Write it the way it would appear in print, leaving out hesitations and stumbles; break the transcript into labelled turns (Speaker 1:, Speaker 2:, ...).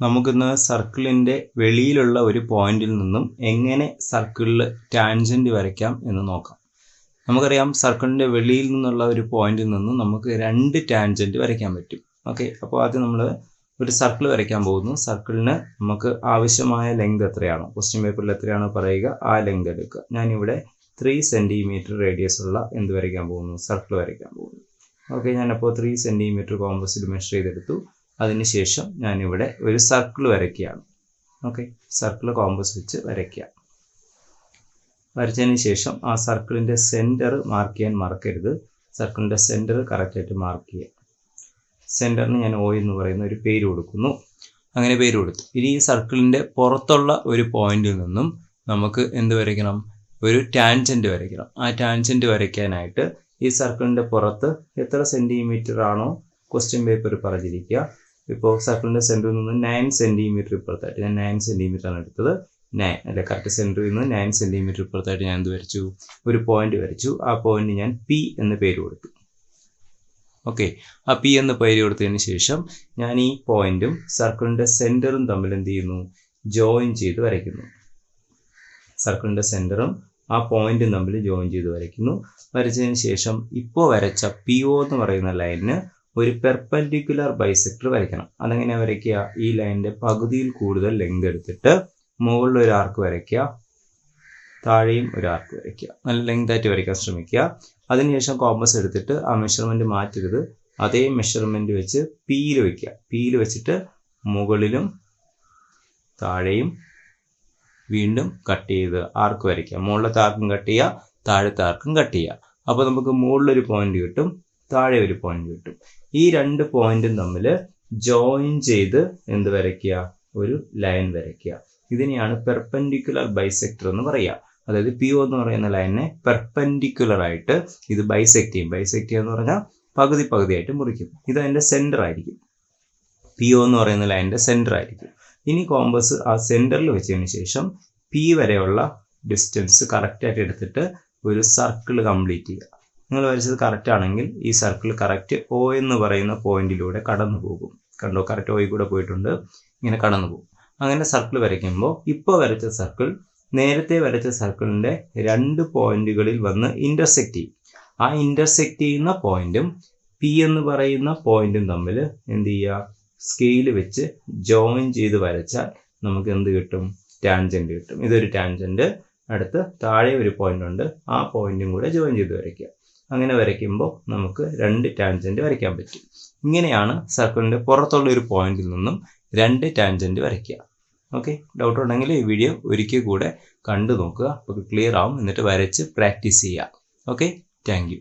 Speaker 1: നമുക്കിന്ന് സർക്കിളിൻ്റെ വെളിയിലുള്ള ഒരു പോയിന്റിൽ നിന്നും എങ്ങനെ സർക്കിളിൽ ടാൻജൻറ്റ് വരയ്ക്കാം എന്ന് നോക്കാം. നമുക്കറിയാം സർക്കിളിൻ്റെ വെളിയിൽ നിന്നുള്ള ഒരു പോയിന്റിൽ നിന്നും നമുക്ക് 2 ടാൻജൻറ്റ് വരയ്ക്കാൻ പറ്റും. ഓക്കെ, അപ്പോൾ ആദ്യം നമ്മൾ ഒരു സർക്കിൾ വരയ്ക്കാൻ പോകുന്നു. സർക്കിളിന് നമുക്ക് ആവശ്യമായ ലെങ്ത് എത്രയാണോ, ക്വസ്റ്റ്യൻ പേപ്പറിൽ എത്രയാണോ പറയുക ആ ലെങ്ത് എടുക്കുക. ഞാനിവിടെ 3 സെൻറ്റിമീറ്റർ റേഡിയസ് ഉള്ള എന്ത് വരയ്ക്കാൻ പോകുന്നു, സർക്കിൾ വരയ്ക്കാൻ പോകുന്നു. ഓക്കെ, ഞാനപ്പോൾ 3 സെൻറ്റിമീറ്റർ കോമ്പസിൽ മെഷർ ചെയ്തെടുത്തു. അതിനുശേഷം ഞാനിവിടെ ഒരു സർക്കിൾ വരയ്ക്കുകയാണ്. ഓക്കെ, സർക്കിൾ കോമ്പസ് വെച്ച് വരയ്ക്കുക. വരച്ചതിന് ശേഷം ആ സർക്കിളിൻ്റെ സെൻറ്റർ മാർക്ക് ചെയ്യാൻ മറക്കരുത്. സർക്കിളിൻ്റെ സെൻറ്റർ കറക്റ്റായിട്ട് മാർക്ക് ചെയ്യുക. സെൻറ്ററിന് ഞാൻ O എന്ന് പറയുന്ന ഒരു പേര് കൊടുക്കുന്നു. അങ്ങനെ പേര് കൊടുത്തു. ഇനി ഈ സർക്കിളിൻ്റെ പുറത്തുള്ള ഒരു പോയിന്റിൽ നിന്നും നമുക്ക് എന്ത് വരയ്ക്കണം, ഒരു ടാൻജൻറ്റ് വരയ്ക്കണം. ആ ടാൻജൻറ്റ് വരയ്ക്കാനായിട്ട് ഈ സർക്കിളിൻ്റെ പുറത്ത് എത്ര സെൻറ്റിമീറ്റർ ആണോ ക്വസ്റ്റ്യൻ പേപ്പർ പറഞ്ഞിരിക്കുക. ഇപ്പോൾ സർക്കിളിൻ്റെ സെൻറ്ററിൽ നിന്ന് 9 സെൻറ്റിമീറ്റർ ഇപ്പുറത്തായിട്ട്, ഞാൻ 9 സെൻറ്റിമീറ്റർ ആണ് എടുത്തത്. 9 അല്ലെ, കറക്റ്റ് സെൻറ്ററിൽ നിന്ന് 9 സെൻറ്റിമീറ്റർ ഇപ്പുറത്തായിട്ട് ഞാൻ എന്ത് വരച്ചു, ഒരു പോയിന്റ് വരച്ചു. ആ പോയിന്റ് ഞാൻ P എന്ന് പേര് കൊടുത്തു. ഓക്കെ, ആ P എന്ന് പേര് കൊടുത്തതിന് ശേഷം ഞാൻ ഈ പോയിന്റും സർക്കിളിൻ്റെ സെൻറ്ററും തമ്മിൽ എന്ത് ചെയ്യുന്നു, ജോയിൻ ചെയ്ത് വരയ്ക്കുന്നു. സർക്കിളിൻ്റെ സെൻറ്ററും ആ പോയിന്റും തമ്മിൽ ജോയിൻ ചെയ്ത് വരയ്ക്കുന്നു. വരച്ചതിന് ശേഷം ഇപ്പോൾ വരച്ച PO എന്ന് പറയുന്ന ലൈനിന് ഒരു പെർപെൻഡിക്കുലർ ബൈസെക്ടർ വരയ്ക്കണം. അതെങ്ങനെയാണ് വരയ്ക്കുക, ഈ ലൈനിൻ്റെ പകുതിയിൽ കൂടുതൽ ലെങ്ത് എടുത്തിട്ട് മുകളിൽ ഒരു ആർക്ക് വരയ്ക്കുക, താഴെയും ഒരു ആർക്ക് വരയ്ക്കുക. നല്ല ലെങ്ത് ആയിട്ട് വരയ്ക്കാൻ ശ്രമിക്കുക. അതിനുശേഷം കോമ്പസ് എടുത്തിട്ട് ആ മെഷർമെൻറ്റ് മാറ്റരുത്, അതേ മെഷർമെൻറ്റ് വെച്ച് Pയിൽ വയ്ക്കുക. Pയിൽ വെച്ചിട്ട് മുകളിലും താഴെയും വീണ്ടും കട്ട് ചെയ്ത് ആർക്ക് വരയ്ക്കുക. മുകളിലത്തെ ആർക്കും കട്ട് ചെയ്യുക, താഴത്തെ ആർക്കും കട്ട് ചെയ്യുക. അപ്പോൾ നമുക്ക് മുകളിലൊരു പോയിന്റ് കിട്ടും, താഴെ ഒരു പോയിന്റ് കിട്ടും. ഈ 2 പോയിന്റും തമ്മിൽ ജോയിൻ ചെയ്ത് എന്ത് വരയ്ക്കുക, ഒരു ലൈൻ വരയ്ക്കുക. ഇതിനെയാണ് പെർപെൻഡിക്കുലർ ബൈസെക്ടർ എന്ന് പറയുക. അതായത് PO എന്ന് പറയുന്ന ലൈനിനെ പെർപെൻഡിക്കുലർ ആയിട്ട് ഇത് ബൈസെക്ട് ചെയ്യും. ബൈസെക്ട് ചെയ്യുക എന്ന് പറഞ്ഞാൽ പകുതി പകുതിയായിട്ട് മുറിക്കും. ഇത് അതിൻ്റെ സെൻറ്റർ ആയിരിക്കും. PO എന്ന് പറയുന്ന ലൈനിൻ്റെ സെൻറ്റർ ആയിരിക്കും. ഇനി കോമ്പസ് ആ സെൻറ്ററിൽ വെച്ചതിന് ശേഷം P വരെയുള്ള ഡിസ്റ്റൻസ് കറക്റ്റായിട്ട് എടുത്തിട്ട് ഒരു സർക്കിൾ കംപ്ലീറ്റ് ചെയ്യുക. നിങ്ങൾ വരച്ചത് കറക്റ്റ് ആണെങ്കിൽ ഈ സർക്കിൾ കറക്റ്റ് O എന്ന് പറയുന്ന പോയിന്റിലൂടെ കടന്നു പോകും. കണ്ടോ, കറക്റ്റ് O കൂടെ പോയിട്ടുണ്ട്, ഇങ്ങനെ കടന്നു പോകും. അങ്ങനെ സർക്കിൾ വരയ്ക്കുമ്പോൾ ഇപ്പോൾ വരച്ച സർക്കിൾ നേരത്തെ വരച്ച സർക്കിളിൻ്റെ 2 പോയിന്റുകളിൽ വന്ന് ഇൻ്റർസെക്റ്റ് ചെയ്യും. ആ ഇൻ്റർസെക്റ്റ് ചെയ്യുന്ന പോയിന്റും P എന്ന് പറയുന്ന പോയിന്റും തമ്മിൽ എന്ത് ചെയ്യുക, സ്കെയിൽ വെച്ച് ജോയിൻ ചെയ്ത് വരച്ചാൽ നമുക്ക് എന്ത് കിട്ടും, ടാൻജൻറ്റ് കിട്ടും. ഇതൊരു ടാൻജൻറ്റ്. അടുത്ത് താഴെ ഒരു പോയിന്റ് ഉണ്ട്, ആ പോയിന്റും കൂടെ ജോയിൻ ചെയ്ത് വരയ്ക്കുക. അങ്ങനെ വരയ്ക്കുമ്പോൾ നമുക്ക് 2 ടാൻജൻറ്റ് വരയ്ക്കാൻ പറ്റും. ഇങ്ങനെയാണ് സർക്കിളിൻ്റെ പുറത്തുള്ള ഒരു പോയിന്റിൽ നിന്നും 2 ടാൻജൻറ്റ് വരയ്ക്കുക. ഓക്കെ, ഡൗട്ട് ഉണ്ടെങ്കിൽ ഈ വീഡിയോ ഒരിക്കൽ കൂടെ കണ്ടു നോക്കുക, അപ്പോൾ ക്ലിയർ ആവും. എന്നിട്ട് വരച്ച് പ്രാക്ടീസ് ചെയ്യുക. Okay, thank you.